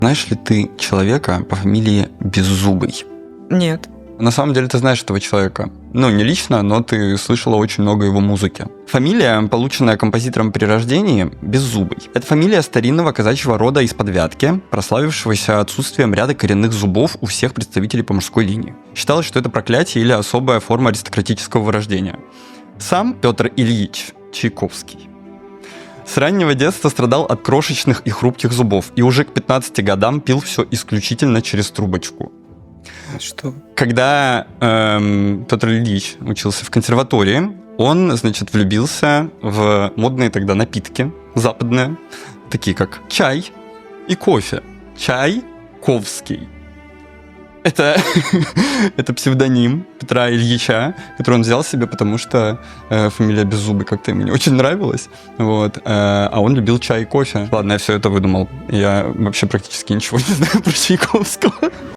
Знаешь ли ты человека по фамилии Беззубый? Нет. На самом деле ты знаешь этого человека. Ну, не лично, но ты слышала очень много его музыки. Фамилия, полученная композитором при рождении, Беззубый. Это фамилия старинного казачьего рода из Подвятки, прославившегося отсутствием ряда коренных зубов у всех представителей по мужской линии. Считалось, что это проклятие или особая форма аристократического вырождения. Сам Петр Ильич Чайковский с раннего детства страдал от крошечных и хрупких зубов, и уже к 15 годам пил все исключительно через трубочку. Что? Когда Петр Ильич учился в консерватории, он, значит, влюбился в модные тогда напитки западные, такие как чай и кофе. Чайковский. Это псевдоним Петра Ильича, который он взял себе, потому что фамилия Беззубый как-то ему не очень нравилась. Вот. А он любил чай и кофе. Ладно, я все это выдумал. Я вообще практически ничего не знаю про Чайковского.